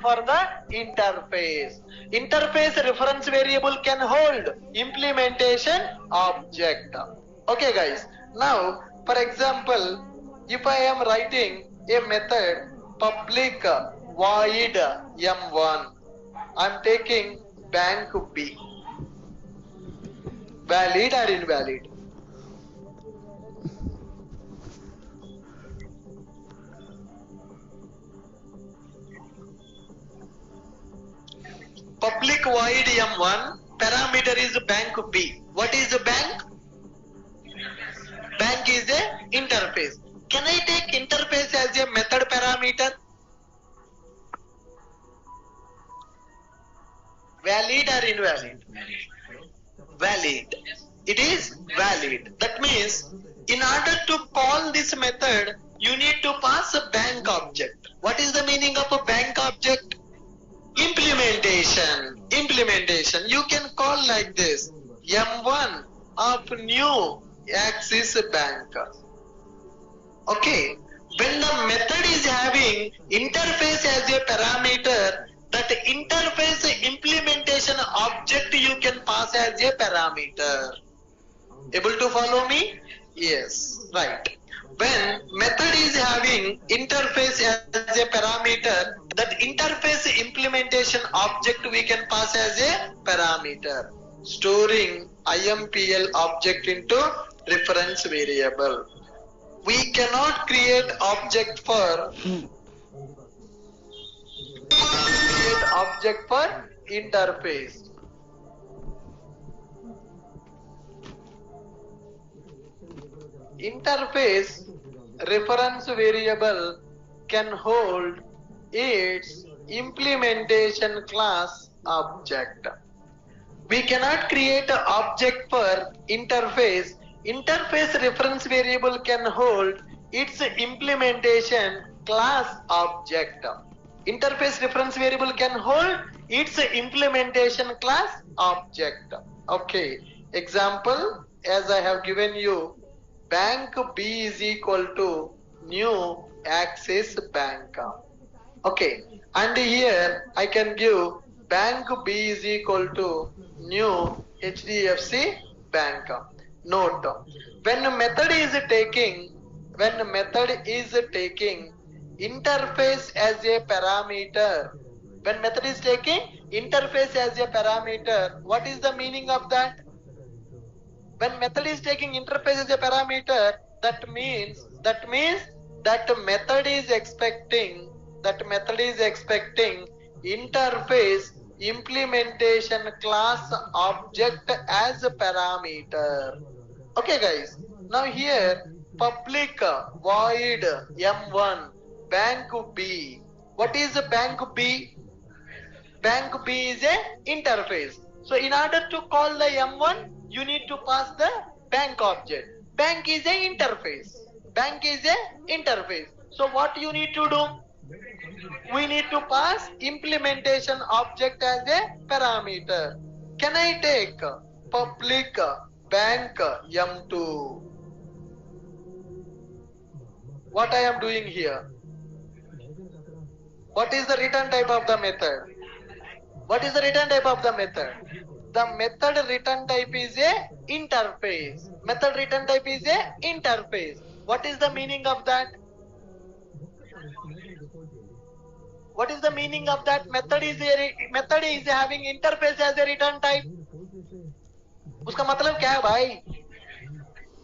for the interface. Interface reference variable can hold implementation object. Okay guys, now for example, if I am writing a method public void m1, I am taking bank B. Valid or invalid? Public void m1, parameter is bank B. What is the bank? Bank is a interface. Can I take interface as a method parameter? Valid or invalid? Valid. It is valid. That means in order to call this method, you need to pass a bank object. What is the meaning of a bank object? Implementation. Implementation. You can call like this: M1 of new Axis Bank. Okay. When the method is having interface as a parameter, that interface implementation object you can pass as a parameter. Able to follow me? Yes, right. When method is having interface as a parameter, that interface implementation object we can pass as a parameter, storing IMPL object into reference variable. We cannot create object for interface. Interface reference variable can hold its implementation class object. We cannot create an object for interface. Interface reference variable can hold its implementation class object. Interface reference variable can hold its implementation class object. Okay. Example, as I have given you, bank B is equal to new Axis Bank. Okay. And here I can give bank B is equal to new HDFC Bank. Note, when method is taking interface as a parameter, when method is taking interface as a parameter, what is the meaning of that? When method is taking interface as a parameter, that means that method is expecting interface implementation class object as a parameter. Okay guys, now here public void m1 bank B. What is a bank B? Bank B is a interface. So in order to call the m1, you need to pass the bank object. Bank is a interface. Bank is a interface. So what you need to do? We need to pass implementation object as a parameter. Can I take public bank m2? What I am doing here? What is the return type of the method? What is the return type of the method? The method return type is a interface. Method return type is a interface. What is the meaning of that? What is the meaning of that? Method is having interface as a return type. उसका मतलब क्या है भाई?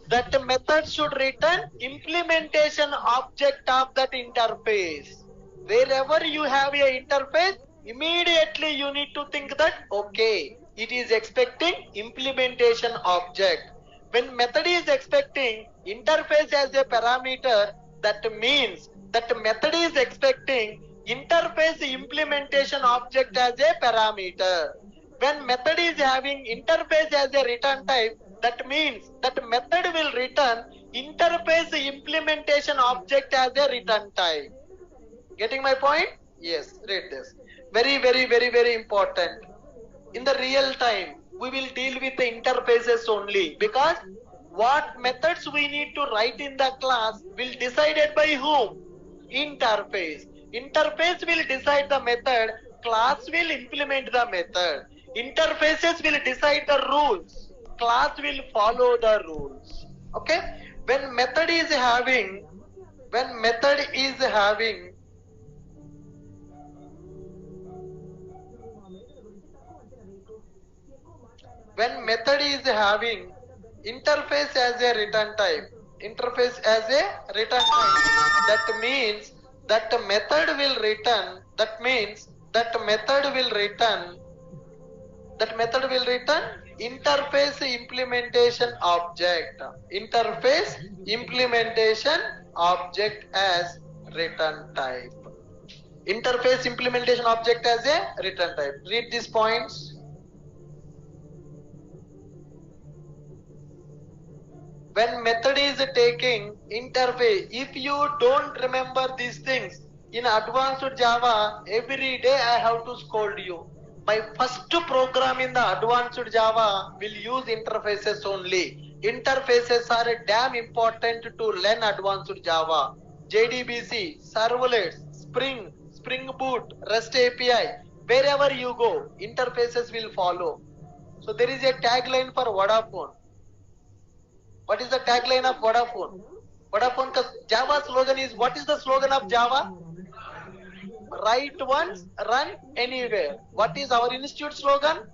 That the method should return implementation object of that interface. Wherever you have a interface, immediately you need to think that okay, it is expecting implementation object. When method is expecting interface as a parameter, that means that method is expecting interface implementation object as a parameter. When method is having interface as a return type, that means that method will return interface implementation object as a return type. Getting my point? Yes, read this. Very, very, very, very important. In the real time, we will deal with the interfaces only, because what methods we need to write in the class will decided by whom? Interface. Interface will decide the method, class will implement the method. Interfaces will decide the rules, class will follow the rules. Okay? When method is having interface as a return type, that means that method will return, interface implementation object as return type. Interface implementation object as a return type. Read these points. When method is taking interface, if you don't remember these things, in advanced Java, every day I have to scold you. My first program in the advanced Java will use interfaces only. Interfaces are damn important to learn advanced Java. JDBC, servlets, Spring Boot, REST API, wherever you go, interfaces will follow. So there is a tagline for Vodafone. What is the tagline of Vodafone? Vodafone ka Java slogan is, what is the slogan of Java? Write once, run anywhere. What is our institute slogan?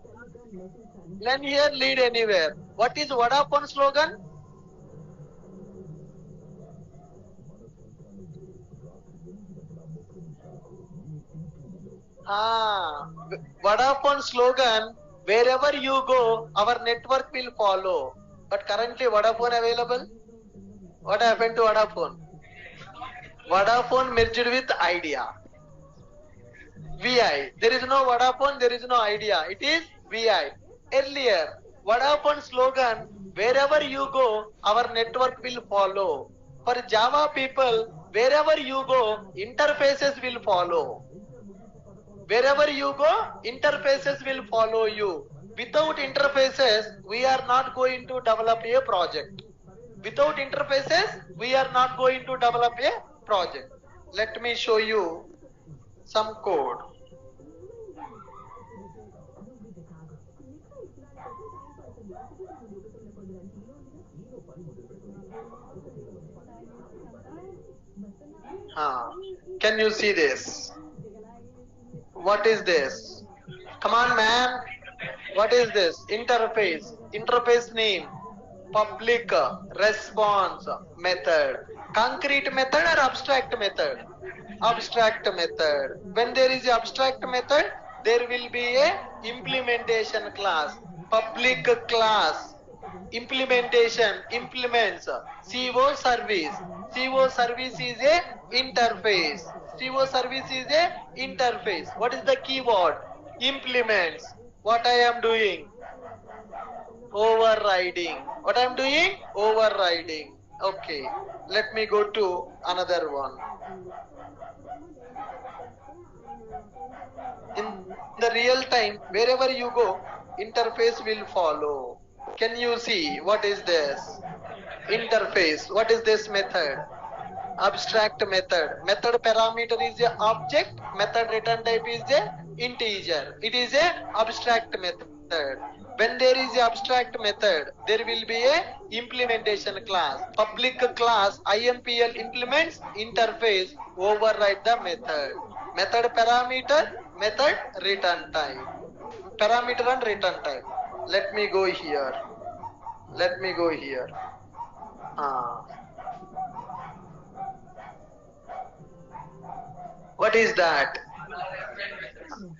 Learn here, lead anywhere. What is Vodafone slogan? Vodafone slogan, wherever you go, our network will follow. But currently Vodafone available? What happened to Vodafone? Vodafone merged with Idea. VI. There is no Vodafone, there is no Idea. It is VI. Earlier, Vodafone slogan, wherever you go, our network will follow. For Java people, wherever you go, interfaces will follow. Wherever you go, interfaces will follow you. Without interfaces, we are not going to develop a project. Without interfaces, we are not going to develop a project. Let me show you some code. Can you see this? What is this? Come on, man. What is this? Interface. Interface name. Public response method. Concrete method or abstract method? Abstract method. When there is abstract method, there will be a implementation class. Public class. Implementation implements CO service. CO service is a interface. CO service is a interface. What is the keyword? Implements. What I am doing? Overriding. What I am doing? Overriding. Okay. Let me go to another one. In the real time, wherever you go, interface will follow. Can you see what is this? Interface. What is this method? Abstract method. Method parameter is a object. Method return type is a integer. It is a abstract method. When there is a abstract method, there will be a implementation class. Public class IMPL implements interface, override the method. Method parameter, method return type. Parameter and return type. Let me go here. What is that?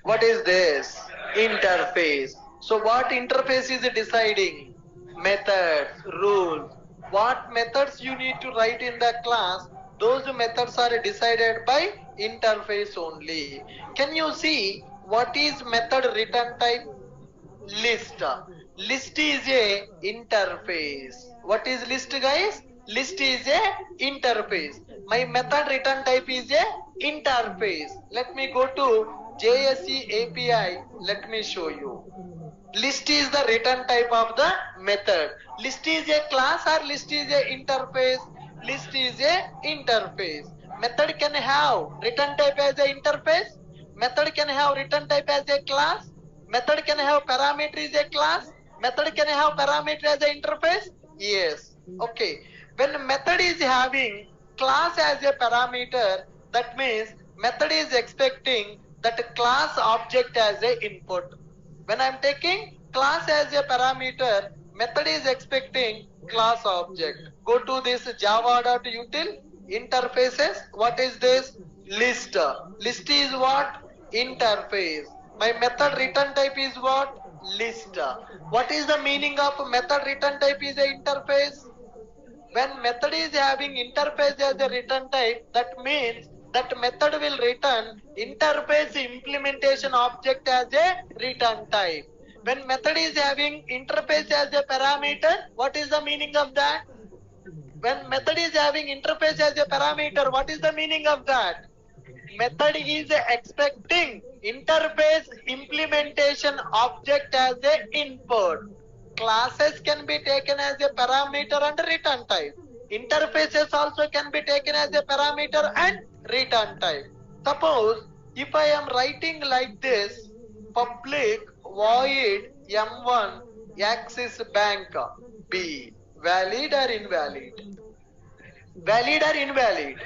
What is this? Interface. So what interface is deciding? Methods, rules. What methods you need to write in the class, those methods are decided by interface only. Can you see what is method return type? List. List is a interface. What is list, guys? List is a interface. My method return type is a interface. Let me go to JSE API. Let me show you. List is the return type of the method. List is a class or list is a interface? List is a interface. Method can have return type as a interface. Method can have return type as a class. Method can have parameter is a class. Method can have parameter as a interface. Yes. Okay. When method is having class as a parameter, that means method is expecting that class object as a input. When I'm taking class as a parameter, method is expecting class object. Go to this java.util interfaces. What is this? List. List is what? Interface. My method return type is what? List. What is the meaning of method return type is a interface? When method is having interface as a return type, that means that method will return interface implementation object as a return type. When method is having interface as a parameter, what is the meaning of that? When method is having interface as a parameter, what is the meaning of that? Method is expecting interface implementation object as a input. Classes can be taken as a parameter and return type. Interfaces also can be taken as a parameter and return type. Suppose if I am writing like this, public void M1 Axis Bank B, valid or invalid? Valid or invalid?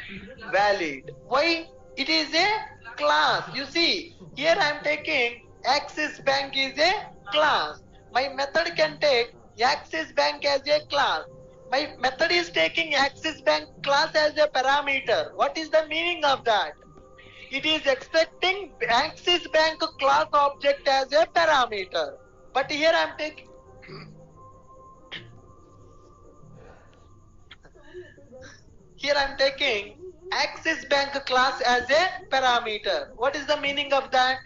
Valid. Why? It is a class. You see, here I am taking Axis Bank is a class. My method can take Axis Bank as a class. My method is taking Axis Bank class as a parameter. What is the meaning of that? It is expecting Axis Bank class object as a parameter. But here I am taking Axis Bank class as a parameter. What is the meaning of that?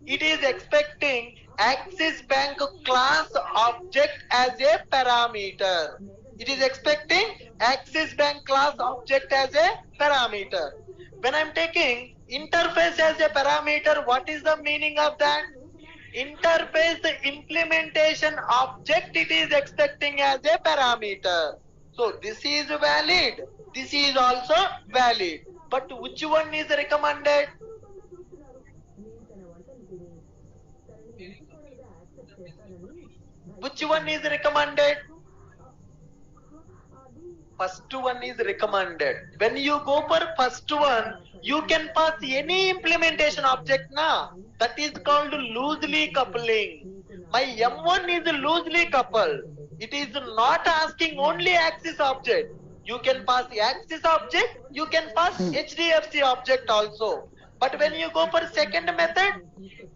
It is expecting Axis Bank class object as a parameter. It is expecting Axis Bank class object as a parameter. When I am taking interface as a parameter, what is the meaning of that? Interface implementation object it is expecting as a parameter. So this is valid. This is also valid. But which one is recommended? Which one is recommended? First one is recommended. When you go for first one, you can pass any implementation object now. That is called loosely coupling. My M1 is loosely coupled. It is not asking only Axis object. You can pass Axis object, you can pass HDFC object also. But when you go for second method,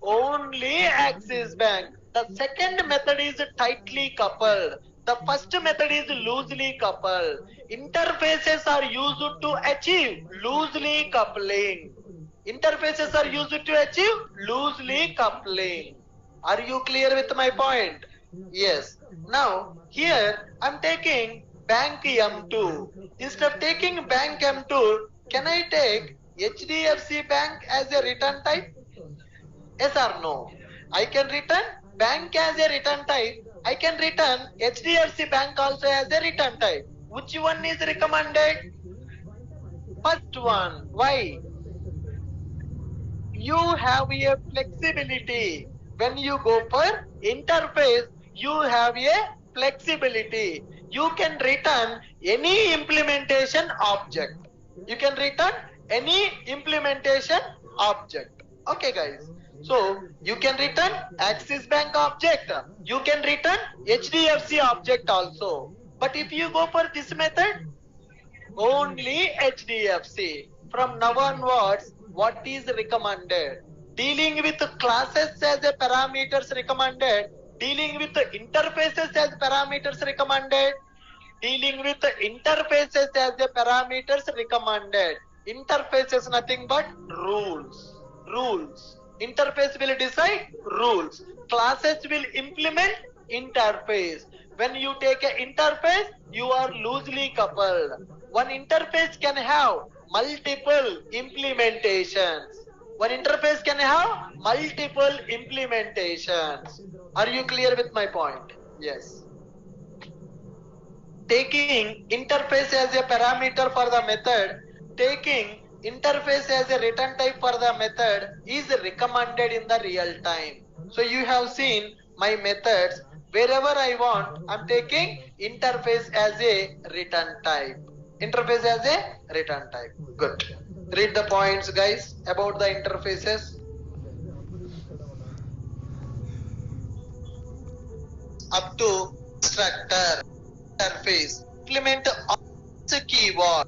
only Axis Bank. The second method is tightly coupled. The first method is loosely coupled. Interfaces are used to achieve loosely coupling. Interfaces are used to achieve loosely coupling. Are you clear with my point? Yes. Now, here I am taking bank M2. Instead of taking bank M2, can I take HDFC Bank as a return type? Yes or no? I can return bank as a return type. I can return HDFC Bank also as a return type. Which one is recommended? First one. Why? You have a flexibility. When you go for interface, you have a flexibility. You can return any implementation object. You can return any implementation object. Okay, guys. So you can return Axis Bank object. You can return HDFC object also. But if you go for this method, only HDFC. From now onwards, what is recommended? Dealing with classes as a parameters recommended. Dealing with interfaces as parameters recommended. Dealing with interfaces as a parameters recommended. Interface is nothing but rules. Rules. Interface will decide rules. Classes will implement interface. When you take an interface, you are loosely coupled. One interface can have multiple implementations. One interface can have multiple implementations. Are you clear with my point? Yes. Taking interface as a parameter for the method, taking interface as a return type for the method is recommended in the real time. So you have seen my methods. Wherever I want, I'm taking interface as a return type. Interface as a return type. Good. Read the points, guys, about the interfaces. Up to structure, interface, implement the keyword.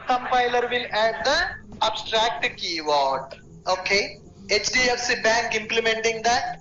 Compiler will add the abstract keyword. Okay. HDFC Bank implementing that.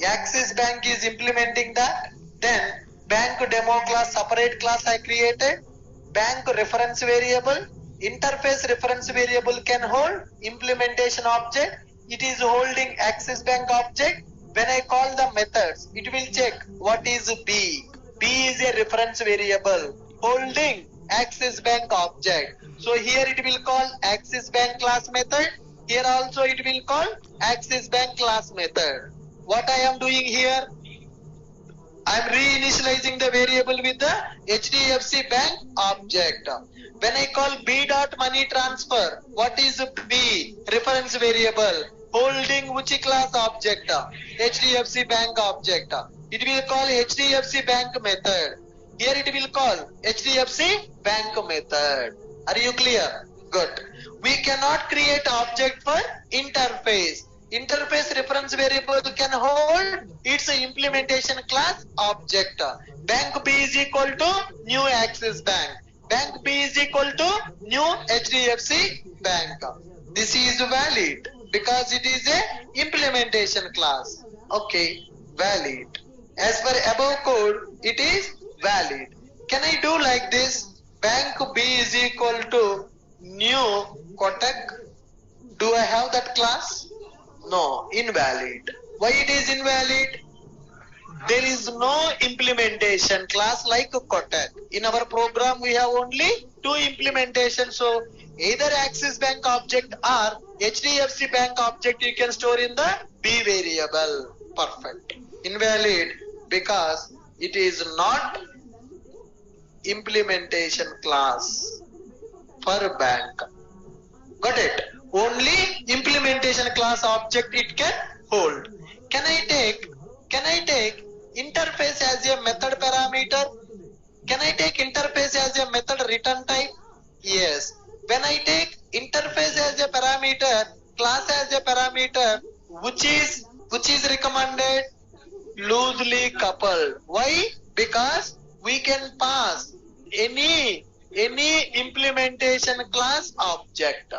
Axis Bank is implementing that. Then bank demo class, separate class I created. Bank reference variable. Interface reference variable can hold implementation object. It is holding Axis Bank object. When I call the methods, it will check what is B. B is a reference variable holding Axis Bank object. So here it will call Axis Bank class method. Here also it will call Axis Bank class method. What I am doing here? I am reinitializing the variable with the HDFC Bank object. When I call B dot money transfer, what is B? Reference variable holding which class object? HDFC Bank object. It will call HDFC Bank method. Here it will call HDFC Bank method. Are you clear? Good. We cannot create object for interface. Interface reference variable can hold its implementation class object. Bank B is equal to new Axis Bank. Bank B is equal to new HDFC Bank. This is valid because it is a implementation class. Okay, valid. As per above code, it is valid. Can I do like this? Bank B is equal to new Kotak. Do I have that class? No, invalid. Why it is invalid? There is no implementation class like Kotak. In our program, we have only two implementations. So either Axis Bank object or HDFC Bank object you can store in the B variable. Perfect. Invalid because it is not implementation class for bank. Got it? Only implementation class object it can hold. Can I take interface as a method parameter? Can I take interface as a method return type? Yes. When I take interface as a parameter, class as a parameter, which is recommended? Loosely coupled. Why? Because we can pass any implementation class object.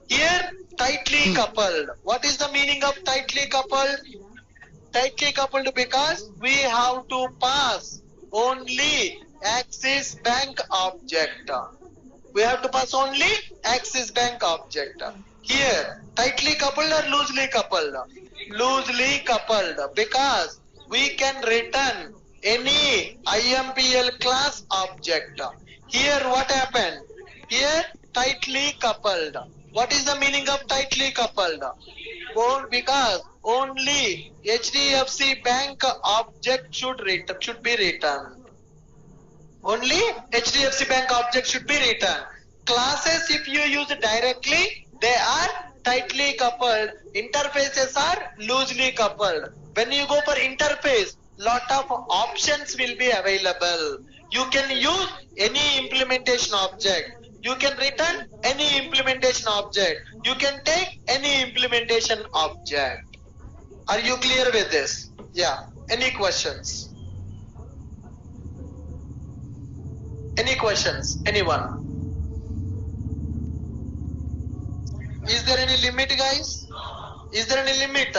Here tightly coupled. What is the meaning of tightly coupled? Tightly coupled because we have to pass only Axis Bank object. We have to pass only Axis Bank object. Here tightly coupled or loosely coupled? Loosely coupled because we can return any IMPL class object. Here what happened? Here tightly coupled. What is the meaning of tightly coupled? Because only HDFC Bank object should be returned. Only HDFC Bank object should be returned. Classes, if you use directly, they are tightly coupled. Interfaces are loosely coupled. When you go for interface, lot of options will be available. You can use any implementation object. You can return any implementation object. You can take any implementation object. Are you clear with this? Yeah. Any questions? Any questions? Anyone? Is there any limit, guys? Is there any limit?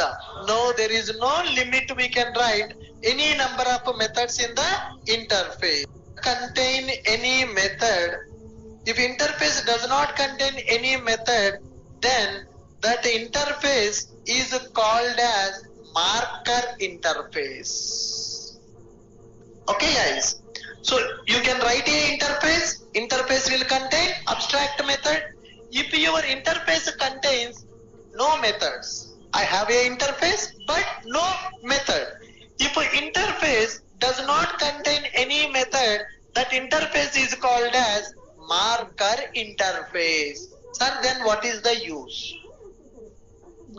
No, there is no limit. We can write any number of methods in the interface. Contain any method If interface does not contain any method, then that interface is called as marker interface. Okay guys, so you can write a interface will contain abstract method. If your interface contains no methods, I have a interface but no method. If an interface does not contain any method, that interface is called as marker interface. Sir, then what is the use?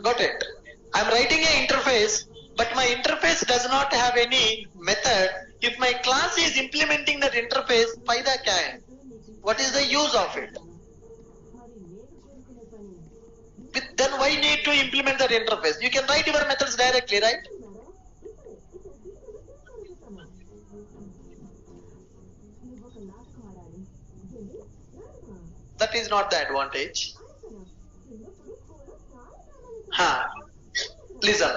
Got it? I'm writing an interface, but my interface does not have any method. If my class is implementing that interface, फायदा क्या है? What is the use of it? Then why need to implement that interface? You can write your methods directly, right? That is not the advantage. Listen,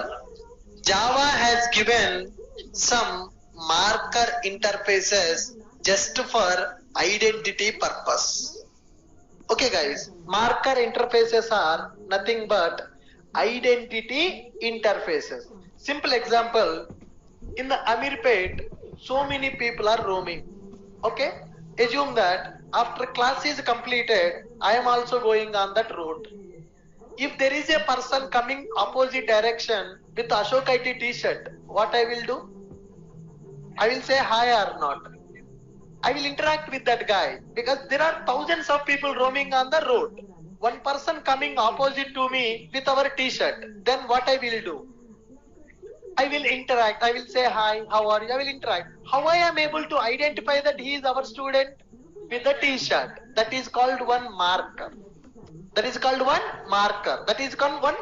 Java has given some marker interfaces just for identity purpose. Okay guys, marker interfaces are nothing but identity interfaces. Simple example, in the Amirpet, so many people are roaming. Okay, assume that after class is completed, I am also going on that route. If there is a person coming opposite direction with Ashok IT t-shirt, what I will do? I will say hi or not. I will interact with that guy because there are thousands of people roaming on the road. One person coming opposite to me with our t-shirt, then what I will do? I will interact. I will say hi, how are you? I will interact. How I am able to identify that he is our student? With the t-shirt. That is called one marker. That is called one marker. That is called one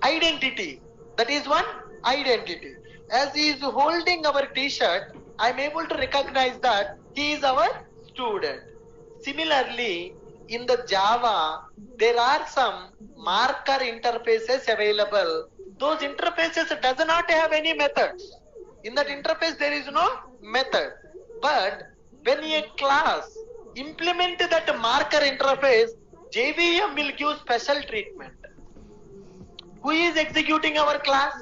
identity. That is one identity. As he is holding our t-shirt, I am able to recognize that he is our student. Similarly, in the Java, there are some marker interfaces available. Those interfaces does not have any methods. In that interface, there is no method. But when a class implement that marker interface, JVM will give special treatment. Who is executing our class?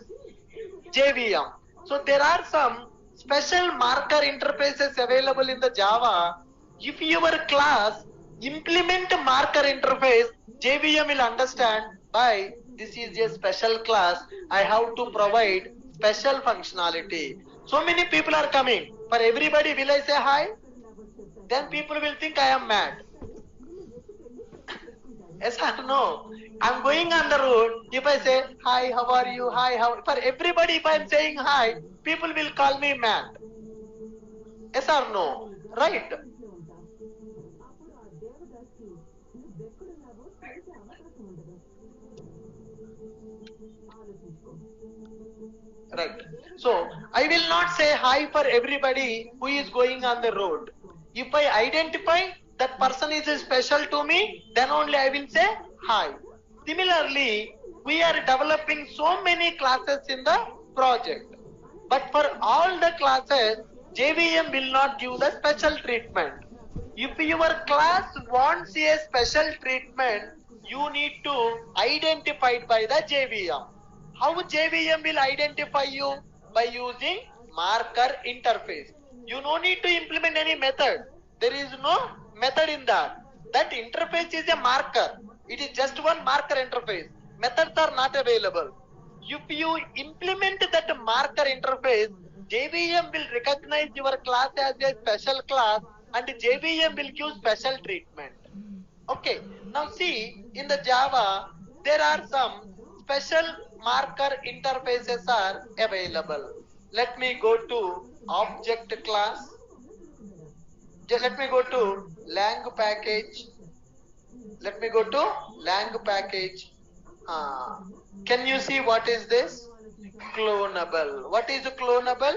JVM. So there are some special marker interfaces available in the Java. If your class implement marker interface, JVM will understand by this is a special class. I have to provide special functionality. So many people are coming. For everybody, will I say hi? Then people will think I am mad. Yes or no? I'm going on the road. If I say hi, how are you? Hi, how? For everybody, if I'm saying hi, people will call me mad. Yes or no? Right? Right. So I will not say hi for everybody who is going on the road. If I identify that person is special to me, then only I will say hi. Similarly, we are developing so many classes in the project. But for all the classes, JVM will not give the special treatment. If your class wants a special treatment, you need to identify it by the JVM. How JVM will identify you? By using marker interface. You no need to implement any method. There is no method in that. That interface is a marker. It is just one marker interface. Methods are not available. If you implement that marker interface, JVM will recognize your class as a special class and JVM will give special treatment. Okay, now see, in the Java, there are some special marker interfaces are available. Let me go to object class. Just let me go to lang package. Let me go to lang package. Can you see what is this? Clonable. What is a clonable?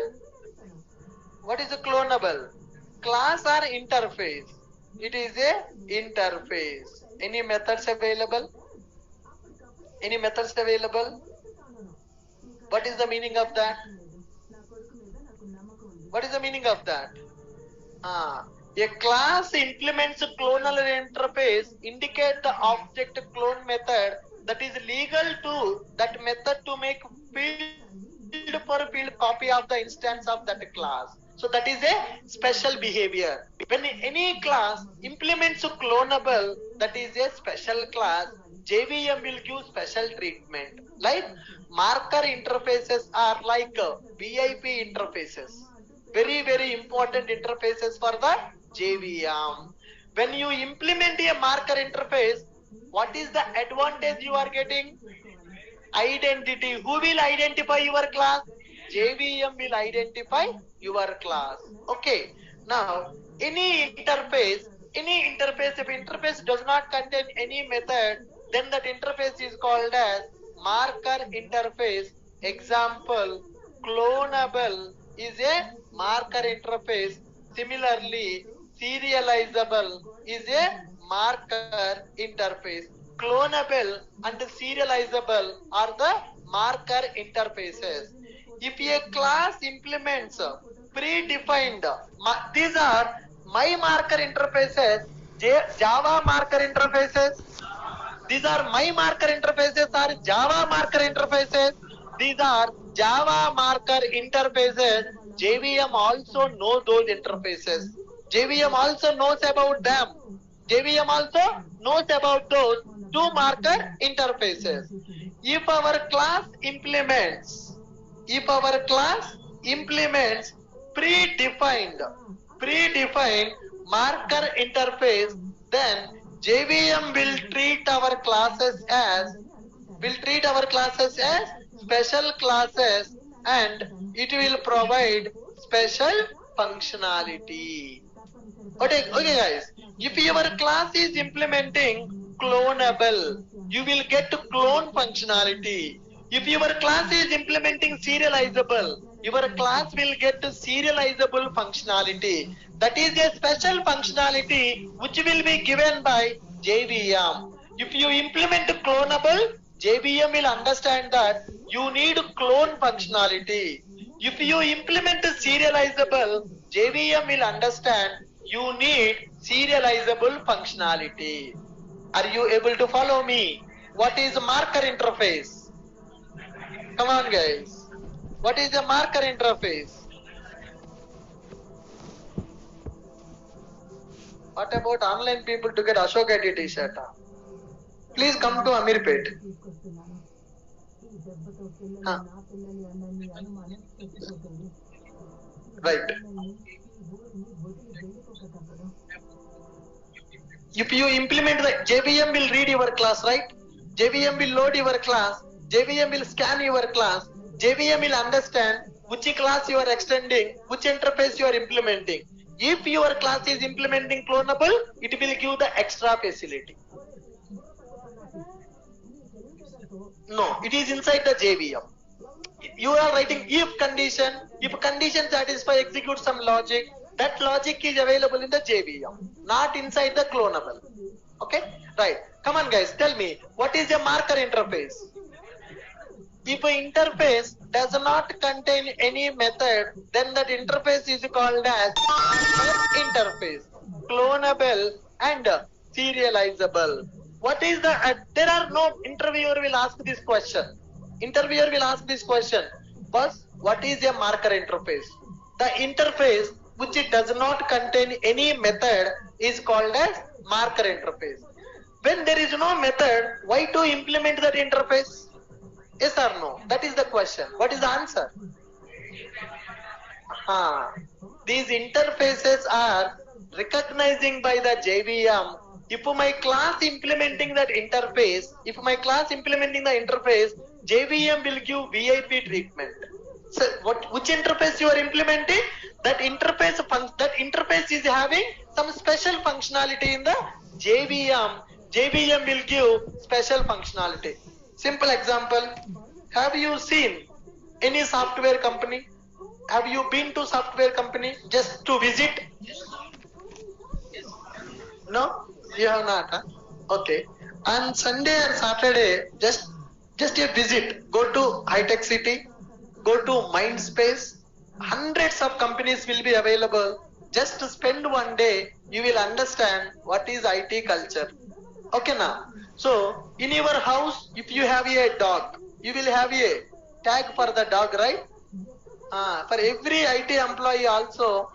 What is a clonable? Class or interface? It is a interface. Any methods available? Any methods available? What is the meaning of that? What is the meaning of that? A class implements a clonal interface indicate the object clone method that is legal to that method to make field for field copy of the instance of that class. So that is a special behavior. When any class implements a clonable, that is a special class, JVM will give special treatment. Like marker interfaces are like VIP interfaces. Very important interfaces for the JVM. When you implement a marker interface, what is the advantage you are getting? Identity. Who will identify your class? JVM will identify your class. Okay. Now, any interface, if interface does not contain any method, then that interface is called as marker interface. Example, clonable is a marker interface. Similarly, serializable is a marker interface. Clonable and serializable are the marker interfaces. If a class implements predefined, these are my marker interfaces, Java marker interfaces. These are my marker interfaces or Java marker interfaces. These are Java marker interfaces. JVM also knows those interfaces. JVM also knows about them. JVM also knows about those two marker interfaces. If our class implements predefined marker interface, then JVM will treat our classes as special classes and it will provide special functionality. Okay guys, if your class is implementing clonable, you will get clone functionality. If your class is implementing serializable, your class will get serializable functionality. That is a special functionality which will be given by JVM. If you implement clonable, JVM will understand that you need clone functionality. If you implement serializable, JVM will understand you need serializable functionality. Are you able to follow me? What is a marker interface? Come on guys. What is a marker interface? What about online people to get Ashok ID t-shirt? Please come to Amirpet. Right. If you implement the JVM will read your class, right? JVM will load your class. JVM will scan your class. JVM will understand which class you are extending, which interface you are implementing. If your class is implementing clonable, it will give the extra facility. No, it is inside the JVM. You are writing if condition satisfy, execute some logic. That logic is available in the JVM, not inside the clonable. Okay, right. Come on guys, tell me, what is a marker interface? If an interface does not contain any method, then that interface is called as interface, clonable and serializable. What is the, there are no, interviewer will ask this question. First, what is a marker interface? The interface which it does not contain any method is called as marker interface. When there is no method, why to implement that interface? Yes or no? That is the question. What is the answer? These interfaces are recognizing by the JVM. If my class implementing that interface, JVM will give VIP treatment. So which interface you are implementing? That interface is having some special functionality in the JVM. JVM will give special functionality. Simple example. Have you seen any software company? Have you been to software company just to visit? No, you have not. Huh? Okay. On Sunday or Saturday, just a visit. Go to High-Tech City. Go to Mindspace. Hundreds of companies will be available. Just spend one day, you will understand what is IT culture. Okay now. So in your house, if you have a dog, you will have a tag for the dog, right? For every IT employee also,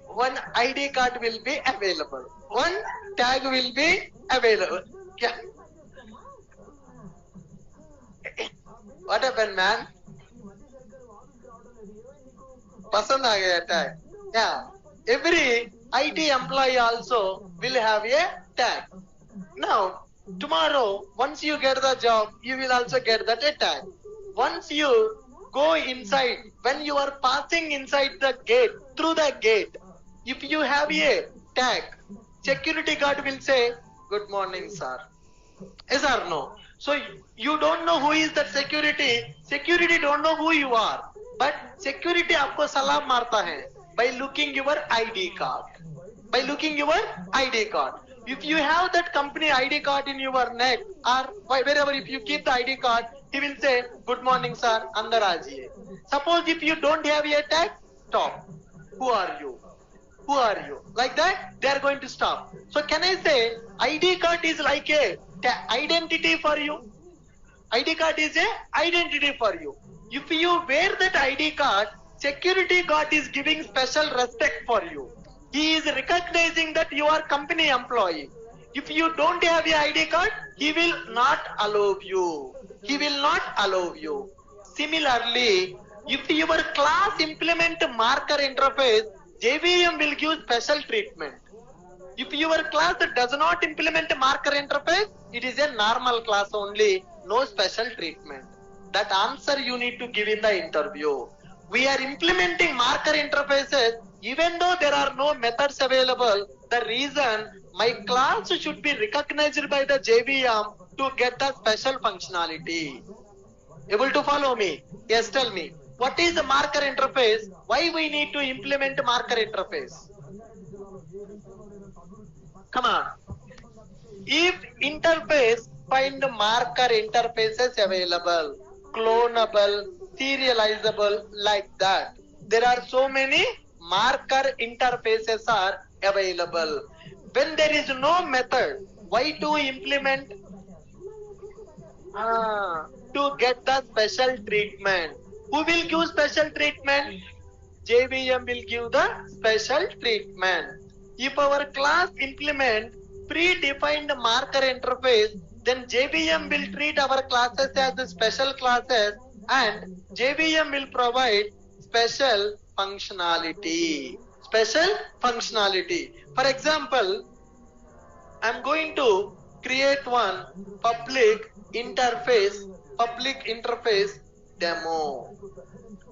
one ID card will be available. One tag will be available. Yeah. What happened, man? Pasand aa gaya tag. Yeah. Every IT employee also will have a tag. Now, tomorrow, once you get the job, you will also get that tag. Once you go inside, when you are passing inside the gate, through the gate, if you have a tag, security guard will say, "Good morning, sir." Yes or no? So you don't know who is that security. Security don't know who you are. But security आपको सलाम मारता है by looking your ID card. By looking your ID card. If you have that company ID card in your neck or wherever, if you keep the ID card, he will say, "Good morning, sir. अंदर आ जाइए." Suppose if you don't have a tag, stop. Who are you? Who are you? Like that, they are going to stop. So can I say ID card is like a identity for you? ID card is a identity for you. If you wear that ID card, security guard is giving special respect for you. He is recognizing that you are company employee. If you don't have a ID card, he will not allow you. He will not allow you. Similarly, if your class implement marker interface, JVM will give special treatment. If your class does not implement marker interface, it is a normal class only, no special treatment. That answer you need to give in the interview. We are implementing marker interfaces even though there are no methods available. The reason my class should be recognized by the JVM to get the special functionality. Able to follow me? Yes, tell me. What is the marker interface? Why we need to implement marker interface? Come on. If interface, find marker interfaces available, clonable, serializable, like that. There are so many marker interfaces are available. When there is no method, why to implement? To get the special treatment. Who will give special treatment? JVM will give the special treatment. If our class implement predefined marker interface, then JVM will treat our classes as the special classes and JVM will provide special functionality. Special functionality. For example, I'm going to create one public interface demo.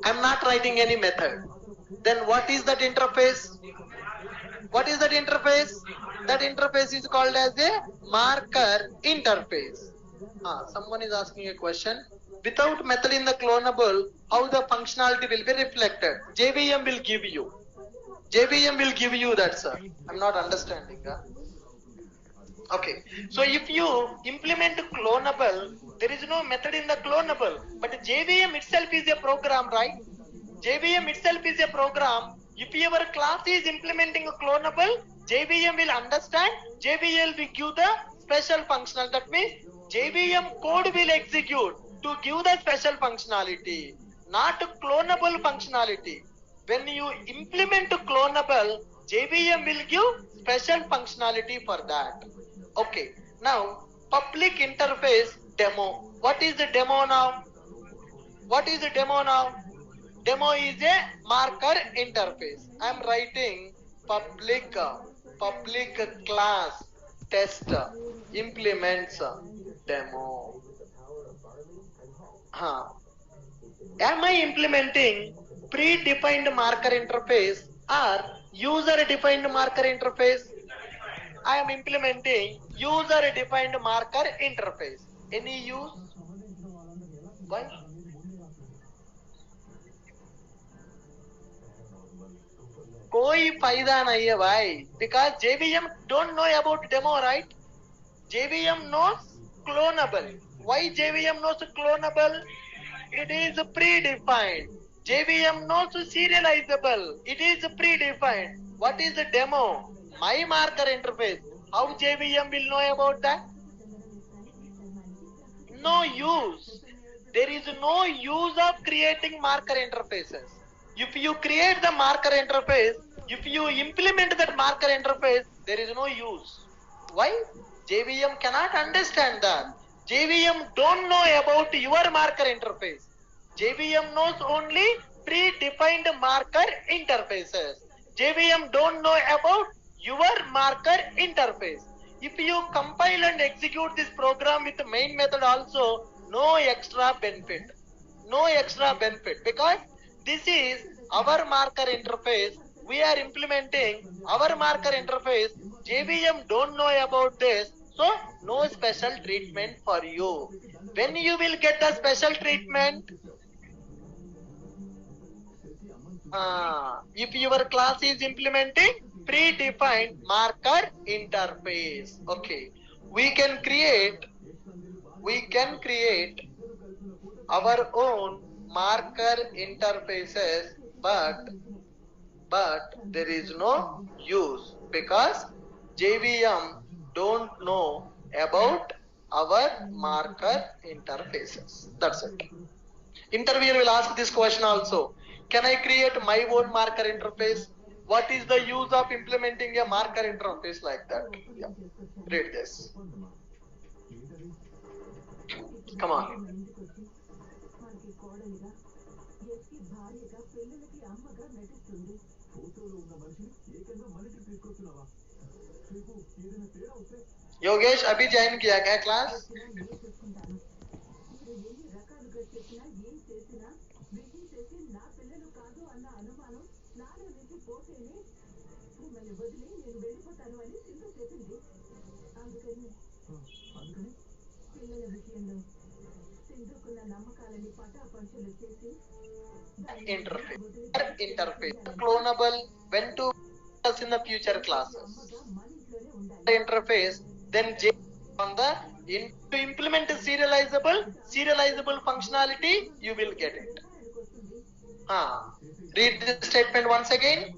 I'm not writing any method. Then what is that interface? What is that interface? That interface is called as a marker interface. Someone is asking a question. Without method in the clonable, how the functionality will be reflected? JVM will give you. JVM will give you that, sir. I'm not understanding. Okay. So if you implement clonable, there is no method in the clonable, but JVM itself is a program, right? JVM itself is a program. If your class is implementing a clonable, JVM will understand, JVM will give the special functional. That means JVM code will execute to give the special functionality, not clonable functionality. When you implement clonable, JVM will give special functionality for that. Okay. Now, public interface demo. What is the demo now? What is the demo now? Demo is a marker interface. I am writing public class test implements demo. Am I implementing predefined marker interface or user defined marker interface? I am implementing user defined marker interface. Any use? Why? कोई फायदा नहीं है भाई, because JVM don't know about demo, right? JVM knows clonable. Why JVM knows clonable? It is predefined. JVM knows serializable. It is predefined. What is the demo? My marker interface. How JVM will know about that? No use. There is no use of creating marker interfaces. If you create the marker interface, if you implement that marker interface, there is no use. Why? JVM cannot understand that. JVM don't know about your marker interface. JVM knows only predefined marker interfaces. JVM don't know about your marker interface. If you compile and execute this program with the main method also, no extra benefit. No extra benefit, because this is our marker interface. We are implementing our marker interface. JVM don't know about this, so no special treatment for you. When you will get the special treatment? If your class is implementing predefined marker interface. Okay, we can create our own marker interfaces, but there is no use because JVM don't know about our marker interfaces. That's it. Interviewer will ask this question also. Can I create my own marker interface? What is the use of implementing a marker interface like that? Yeah. Read this. Come on. Yogesh अभी join किया क्या class? Interface clonable when to us in the future classes. Interface, then J on the to implement a serializable functionality, you will get it. Read this statement once again.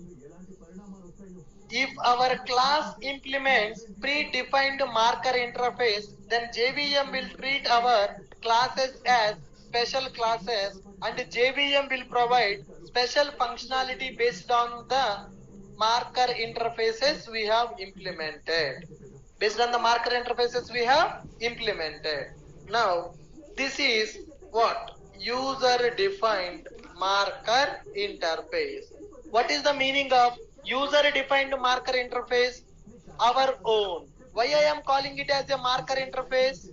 If our class implements predefined marker interface, then JVM will treat our classes as special classes, and JVM will provide special functionality based on the marker interfaces we have implemented. Based on the marker interfaces we have implemented. Now, this is what? User-defined marker interface. What is the meaning of user-defined marker interface? Our own. Why I am calling it as a marker interface?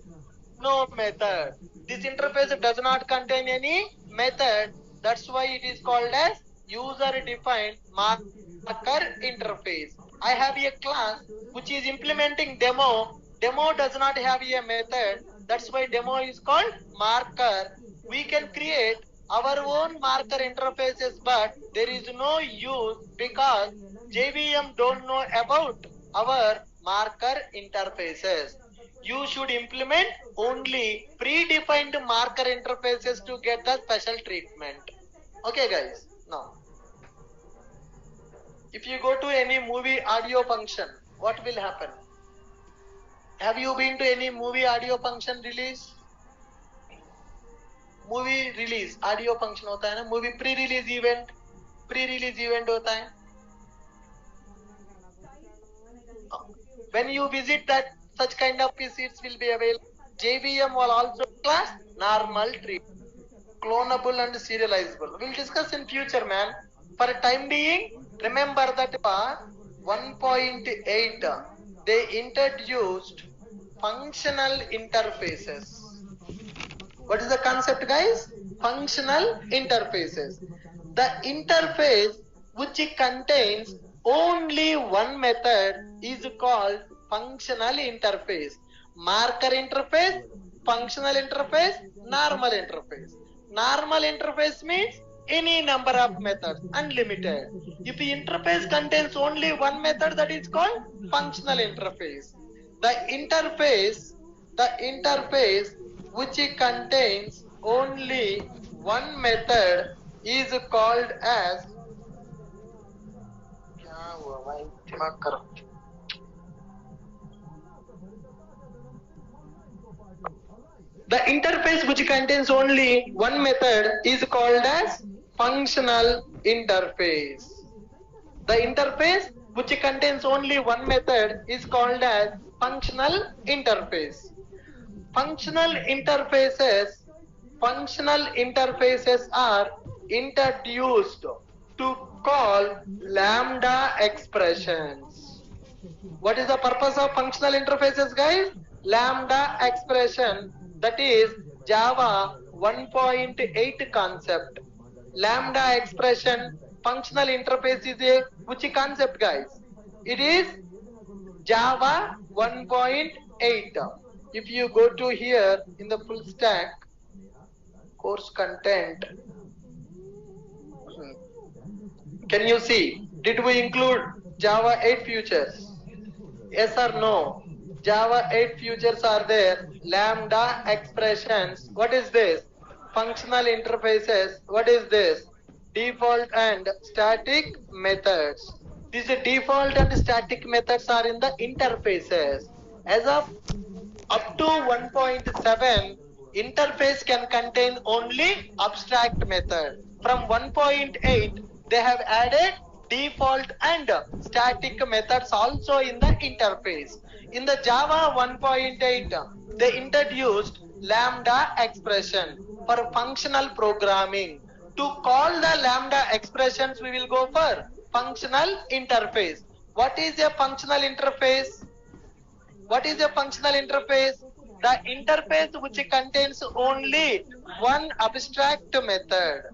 No method. This interface does not contain any method. That's why it is called as user-defined marker interface. I have a class which is implementing demo. Demo does not have a method. That's why demo is called marker. We can create our own marker interfaces, but there is no use because JVM don't know about our marker interfaces. You should implement only predefined marker interfaces to get the special treatment. Okay guys, now if you go to any movie audio function, what will happen? Have you been to any movie audio function release? Movie release audio function होता है ना, movie pre-release event होता है. When you visit that, such kind of seats will be available. JVM will also class normal tree, clonable and serializable. We'll discuss in future, man. For time being, remember that 1.8 they introduced functional interfaces. What is the concept, guys? Functional interfaces. The interface which contains only one method is called functional interface. Marker interface, functional interface, normal interface. Normal interface means any number of methods, unlimited. If the interface contains only one method, that is called functional interface. The interface which contains only one method is called as, क्या हुआ भाई, दिमाग खराब। The interface which contains only one method is called as functional interface. The interface which contains only one method is called as functional interface. Functional interfaces are introduced to call lambda expressions. What is the purpose of functional interfaces, guys? Lambda expression, that is Java 1.8 concept. Lambda expression, functional interface is a which concept, guys? It is Java 1.8. If you go to here in the full stack course content, can you see, did we include Java 8 features? Yes or no? Java 8 features are there. Lambda expressions. What is this? Functional interfaces. What is this? Default and static methods. These default and static methods are in the interfaces. As of up to 1.7, interface can contain only abstract method. From 1.8, they have added default and static methods also in the interface. In the Java 1.8, they introduced lambda expression for functional programming. To call the lambda expressions, we will go for functional interface. What is a functional interface? What is a functional interface? The interface which contains only one abstract method.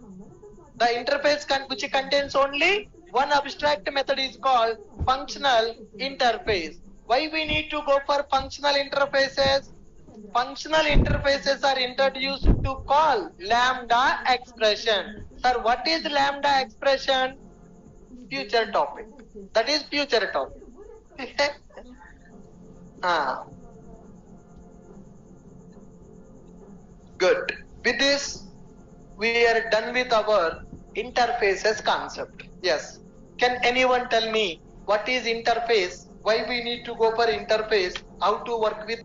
The interface which contains only one abstract method is called functional interface. Why we need to go for functional interfaces? Functional interfaces are introduced to call lambda expression. Sir, what is lambda expression? Future topic. That is future topic. Good. With this, we are done with our interfaces concept. Yes. Can anyone tell me what is interface? Why we need to go for interface? How to work with